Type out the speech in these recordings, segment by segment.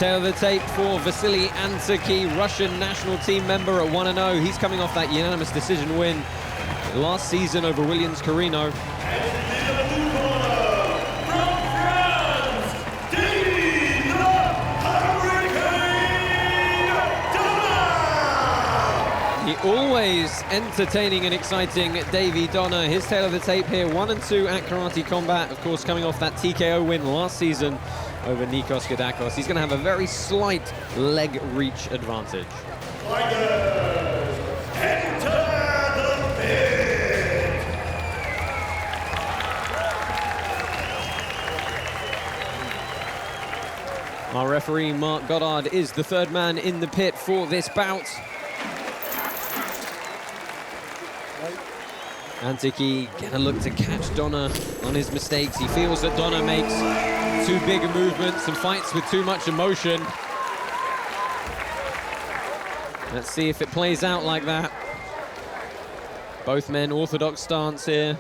Tail of the tape for Vasilii Antokhii, Russian national team member at 1-0. He's coming off that unanimous decision win last season over Williams Carino. The always entertaining and exciting Davy Dona. His tail of the tape here, 1-2 at Karate Combat. Of course, coming off that TKO win last season over Nikos Gedakos. He's going to have a very slight leg reach advantage. Fighters, enter the pit. Our referee, Mark Goddard, is the third man in the pit for this bout. Antokhii gonna look to catch Dona on his mistakes. He feels that Dona makes too big a movements and fights with too much emotion. Let's see if it plays out like that. Both men orthodox stance here.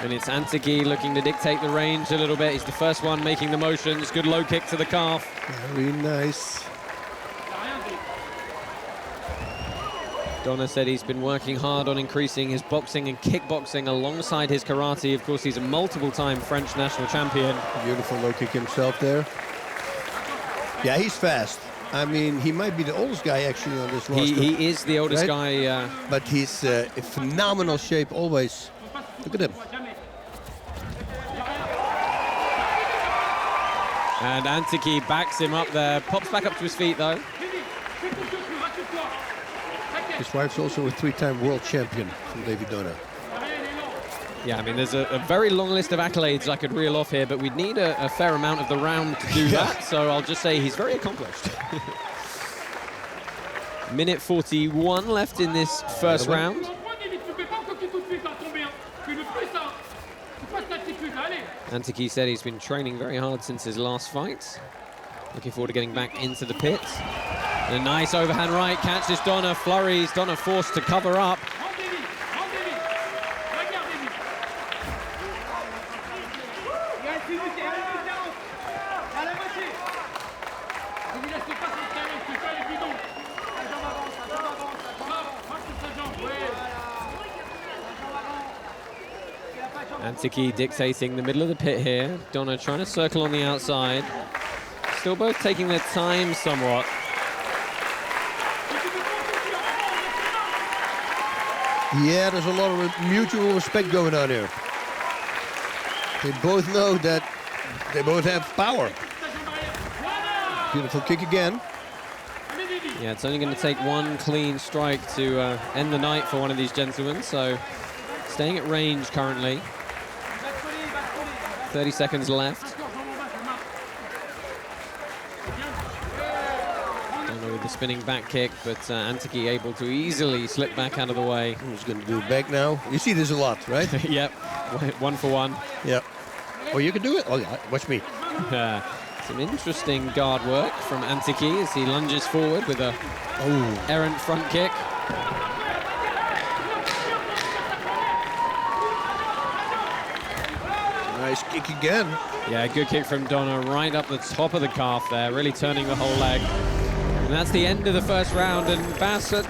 And it's Antokhii looking to dictate the range a little bit. He's the first one making the motions. Good low kick to the calf. Very nice. Dona said he's been working hard on increasing his boxing and kickboxing alongside his karate. Of course, he's a multiple-time French national champion. Beautiful low kick himself there. Yeah, he's fast. I mean, he might be the oldest guy actually on this roster. He is the oldest right? guy. But he's in phenomenal shape always. Look at him. And Antokhii backs him up there. Pops back up to his feet, though. His wife's also a three-time world champion from Davy Dona. Yeah, I mean, there's a very long list of accolades I could reel off here, but we'd need a fair amount of the round to do that, so I'll just say he's very accomplished. Minute 41 left in this first round. Antokhii said he's been training very hard since his last fight. Looking forward to getting back into the pit. And a nice overhand right, catches Dona, flurries, Dona forced to cover up. Antokhii dictating the middle of the pit here. Dona trying to circle on the outside. Still both taking their time somewhat. Yeah, there's a lot of mutual respect going on here. They both know that they both have power. Beautiful kick again. Yeah, it's only going to take one clean strike to end the night for one of these gentlemen, so staying at range currently. 30 seconds left. Dona with the spinning back kick, but Antokhii able to easily slip back out of the way. He's going to do it back now. You see this a lot, right? Yep, 1 for 1. Yep. Oh, you can do it? Oh, yeah, watch me. Some interesting guard work from Antokhii as he lunges forward with a errant front kick. Nice kick again. Yeah, good kick from Dona right up the top of the calf there, really turning the whole leg. And that's the end of the first round, and Bas, a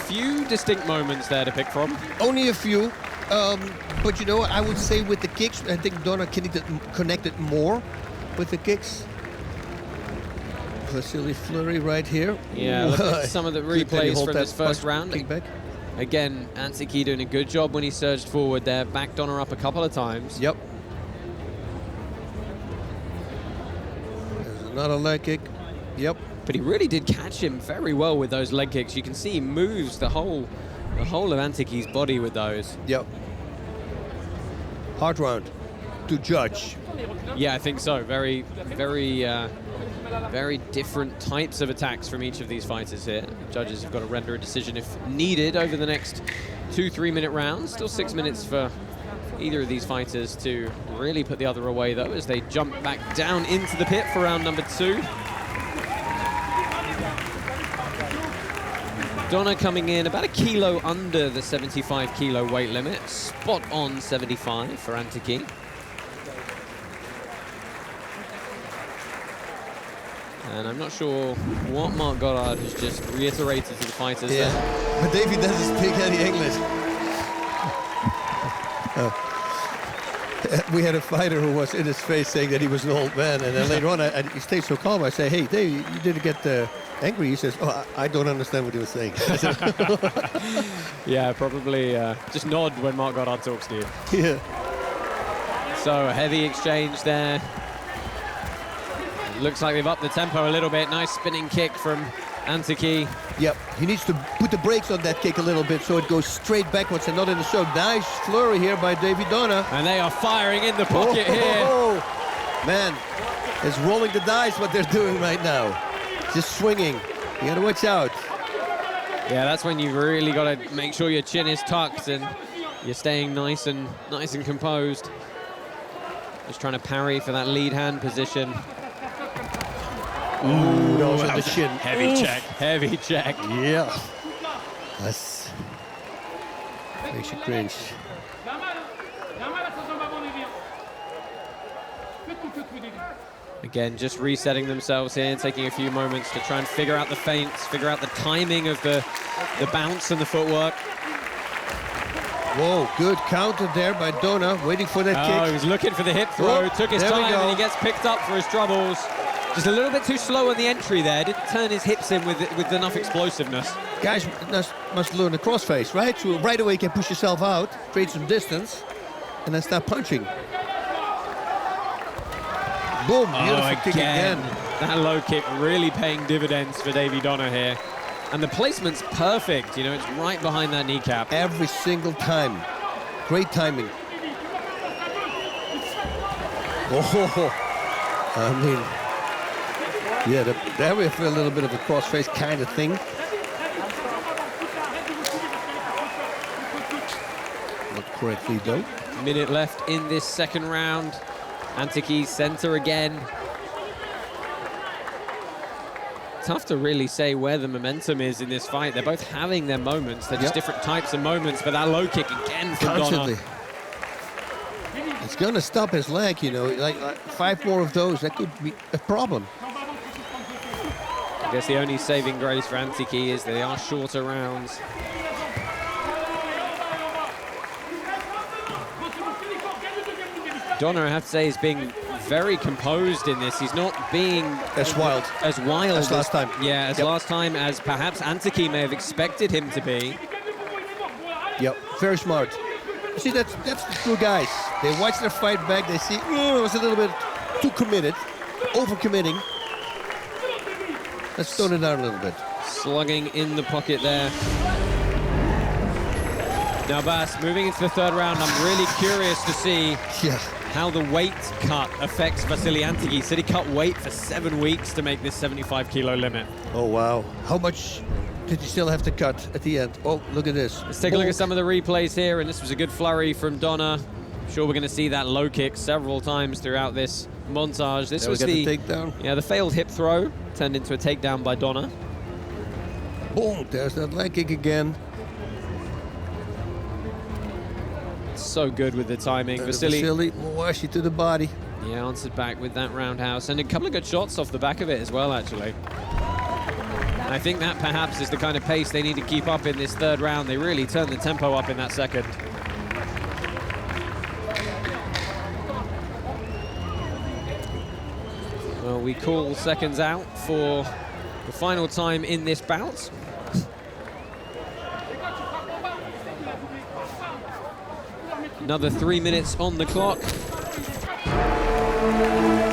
few distinct moments there to pick from. Only a few, but you know what, I would say with the kicks, I think Dona connected more with the kicks. Vasilii flurry right here. Yeah, look at some of the replays from this first round. Kick back. Again, Antokhii doing a good job when he surged forward there, backed Dona up a couple of times. Yep. There's another leg kick. Yep. But he really did catch him very well with those leg kicks. You can see he moves the whole of Antokhii's body with those. Yep. Hard round to judge. Yeah, I think so. Very different types of attacks from each of these fighters here. Judges have got to render a decision if needed over the next 2-3 minute rounds. Still 6 minutes for either of these fighters to really put the other away, though, as they jump back down into the pit for round number 2. Dona coming in about a kilo under the 75 kilo weight limit. Spot on 75 for Antokhii. And I'm not sure what Mark Goddard has just reiterated to the fighters there. But Davy doesn't speak any English. We had a fighter who was in his face saying that he was an old man, and then later on he stayed so calm. I say, hey, Davy, you didn't get angry. He says, oh, I don't understand what you were saying. Yeah, probably just nod when Mark Goddard talks to you. Yeah. So a heavy exchange there. Looks like they've upped the tempo a little bit. Nice spinning kick from Antokhii. Yep, he needs to put the brakes on that kick a little bit so it goes straight backwards and not in the show. Nice flurry here by Davy Dona. And they are firing in the pocket here. Man, it's rolling the dice what they're doing right now. Just swinging. You gotta watch out. Yeah, that's when you really got to make sure your chin is tucked and you're staying nice and composed. Just trying to parry for that lead hand position. Ooh, that was on the shin. Heavy check, heavy check. Yeah. That's... makes you cringe. Again, just resetting themselves here, taking a few moments to try and figure out the feints, figure out the timing of the bounce and the footwork. Whoa, good counter there by Dona, waiting for that kick. Oh, he was looking for the hip throw, took his time, and he gets picked up for his troubles. Just a little bit too slow on the entry there. Didn't turn his hips in with enough explosiveness. Guys must learn the crossface, right? So right away you can push yourself out, create some distance, and then start punching. Boom, beautiful kick again. That low kick really paying dividends for Davy Dona here. And the placement's perfect, you know, it's right behind that kneecap. Every single time. Great timing. Oh, I mean, yeah, there we feel a little bit of a crossface kind of thing. Not correctly, though. Minute left in this second round. Antokhii center again. Tough to really say where the momentum is in this fight. They're both having their moments. They're just different types of moments, but that low kick again from Dona. It's going to stop his leg, you know. Like 5 more of those, that could be a problem. I guess the only saving grace for Antokhii is they are shorter rounds. Dona, I have to say, is being very composed in this. He's not being as wild as last time. Yeah, as last time, as perhaps Antokhii may have expected him to be. Yep, very smart. You see, that's the two guys. They watch their fight back. They see, oh, it was a little bit too committed, over-committing. Let's tone it down a little bit. Slugging in the pocket there. Now, Bas, moving into the third round, I'm really curious to see how the weight cut affects Vasilii Antokhii. Said he cut weight for 7 weeks to make this 75 kilo limit. Oh, wow. How much did he still have to cut at the end? Oh, look at this. Let's take a look at some of the replays here, and this was a good flurry from Dona. I'm sure we're going to see that low kick several times throughout this montage. This was the takedown. Yeah, the failed hip throw turned into a takedown by Dona. Boom, there's that leg kick again. So good with the timing. Vasilii washi to the body. Yeah, answered back with that roundhouse, and a couple of good shots off the back of it as well, actually. I think that perhaps is the kind of pace they need to keep up in this third round. They really turned the tempo up in that second. Well, we call seconds out for the final time in this bout. Another 3 minutes on the clock.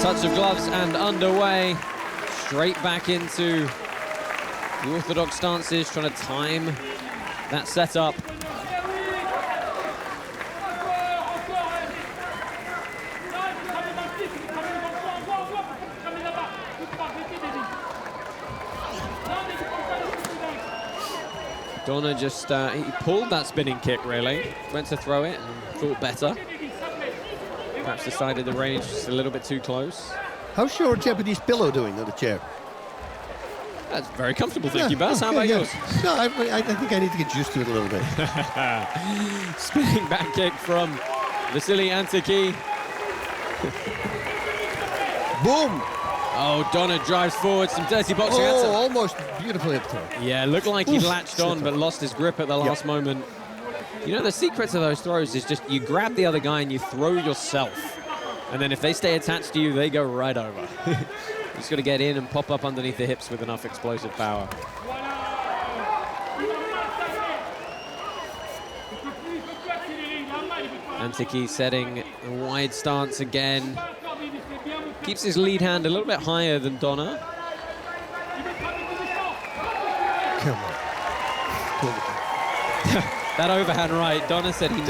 Touch of gloves and underway. Straight back into the orthodox stances, trying to time that setup. Dona just, he pulled that spinning kick, really. Went to throw it and thought better. Perhaps decided the range was a little bit too close. How's your Japanese pillow doing on the chair? That's very comfortable, thank you, Bas. How about yours? No, I think I need to get used to it a little bit. Spinning back kick from Vasilii Antokhii. Boom! Oh, Dona drives forward, some dirty boxing. Oh, almost beautifully up throw. Yeah, looked like he latched on, but lost his grip at the last moment. You know, the secret to those throws is just you grab the other guy and you throw yourself. And then if they stay attached to you, they go right over. You just got to get in and pop up underneath the hips with enough explosive power. Antokhii setting a wide stance again. Keeps his lead hand a little bit higher than Dona. Come on. That overhand right, Dona said he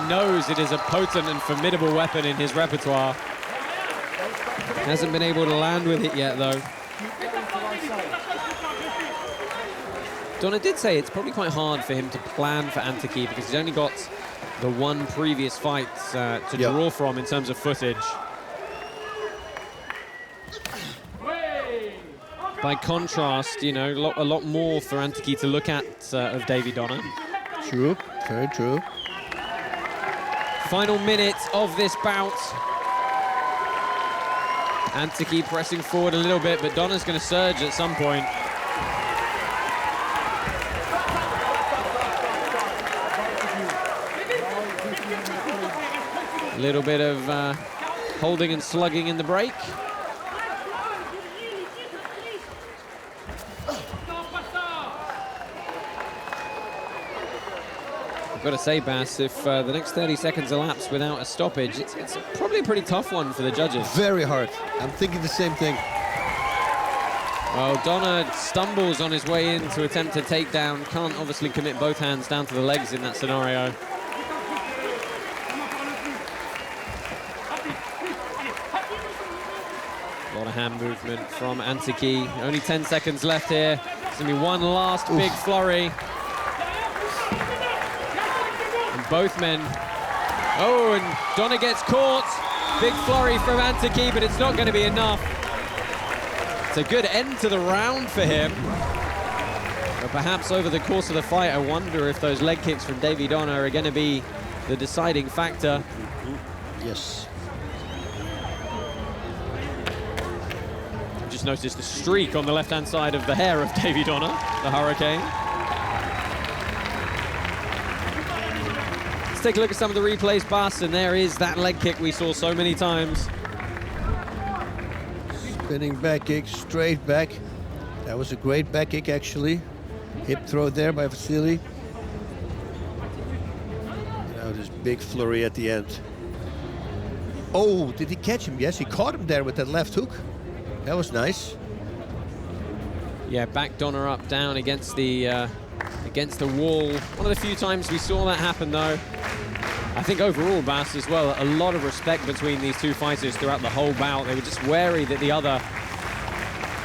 knows it is a potent and formidable weapon in his repertoire. Hasn't been able to land with it yet, though. Dona did say it's probably quite hard for him to plan for Antokhii because he's only got the one previous fight to draw from in terms of footage. By contrast, you know, a lot more for Antokhii to look at of Davy Dona. True, very true. Final minute of this bout. Antokhii pressing forward a little bit, but Dona's going to surge at some point. A little bit of holding and slugging in the break. I've got to say, Bas, if the next 30 seconds elapse without a stoppage, it's probably a pretty tough one for the judges. Very hard. I'm thinking the same thing. Well, Dona stumbles on his way in to attempt a takedown. Can't obviously commit both hands down to the legs in that scenario. A lot of hand movement from Antokhii. Only 10 seconds left here. It's going to be one last big flurry. And both men. Oh, and Dona gets caught. Big flurry from Antokhii, but it's not going to be enough. It's a good end to the round for him. But perhaps over the course of the fight, I wonder if those leg kicks from Davy Dona are going to be the deciding factor. Yes. Just noticed the streak on the left-hand side of the hair of Davy Dona, the Hurricane. Let's take a look at some of the replays, Bas, and there is that leg kick we saw so many times. Spinning back kick, straight back. That was a great back kick, actually. Hip throw there by Vasilii. Now this big flurry at the end. Oh, did he catch him? Yes, he caught him there with that left hook. That was nice. Yeah, back Dona up, down against the wall. One of the few times we saw that happen, though. I think overall, Bas, as well, a lot of respect between these two fighters throughout the whole bout. They were just wary that the other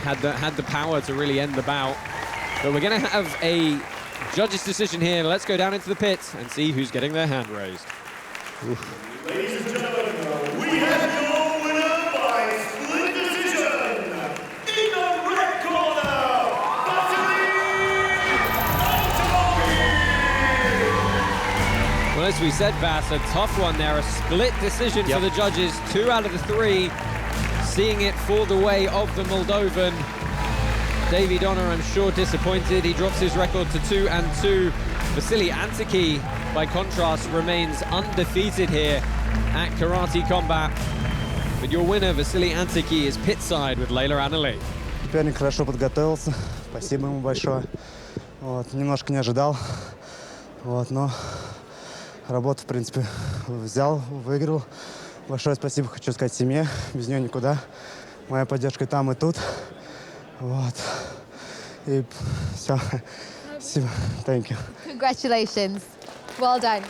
had the power to really end the bout. But we're going to have a judge's decision here. Let's go down into the pit and see who's getting their hand raised. Oof. Ladies and gentlemen, we have your winner by split decision. In the red corner, Vasilii Atamov. Well, as we said, Bas, a tough one there. A split decision for the judges. 2 out of the 3 seeing it for the way of the Moldovan. Davy Dona, I'm sure, disappointed. He drops his record to 2-2. Vasilii Antokhii, by contrast, remains undefeated here at Karate Combat. But your winner, Vasilii Antokhii, is pit-side with Leyla Anali. Соперник хорошо подготовился. Спасибо ему большое. Вот, немножко не ожидал. Вот, но работу, в принципе, взял, выиграл. Большое спасибо хочу сказать семье. Без нее никуда. Моя поддержка и там, и тут. Вот. И все. Спасибо. Thank you. Congratulations. Well done.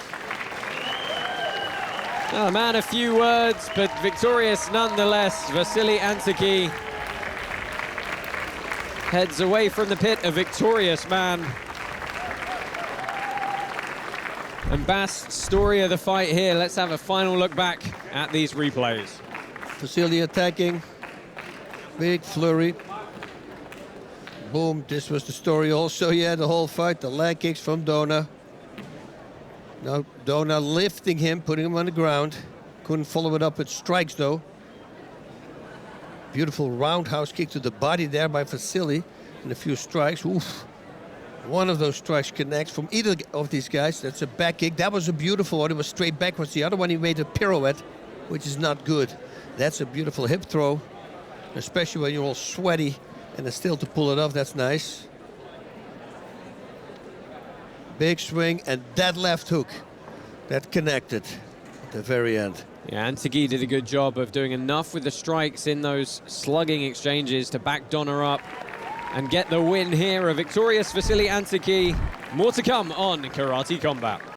Oh, man, a few words, but victorious nonetheless. Vasilii Antokhii heads away from the pit, a victorious man. And Bas, story of the fight here. Let's have a final look back at these replays. Vasilii attacking. Big flurry. Boom, this was the story also, yeah, the whole fight. The leg kicks from Dona. Now Dona lifting him, putting him on the ground. Couldn't follow it up with strikes though. Beautiful roundhouse kick to the body there by Vasilii. And a few strikes. Oof. One of those strikes connects from either of these guys. That's a back kick. That was a beautiful one. It was straight backwards. The other one he made a pirouette, which is not good. That's a beautiful hip throw, especially when you're all sweaty and still to pull it off. That's nice. Big swing and that left hook that connected at the very end. Yeah, Antokhii did a good job of doing enough with the strikes in those slugging exchanges to back Dona up and get the win here. A victorious Vasilii Antokhii. More to come on Karate Combat.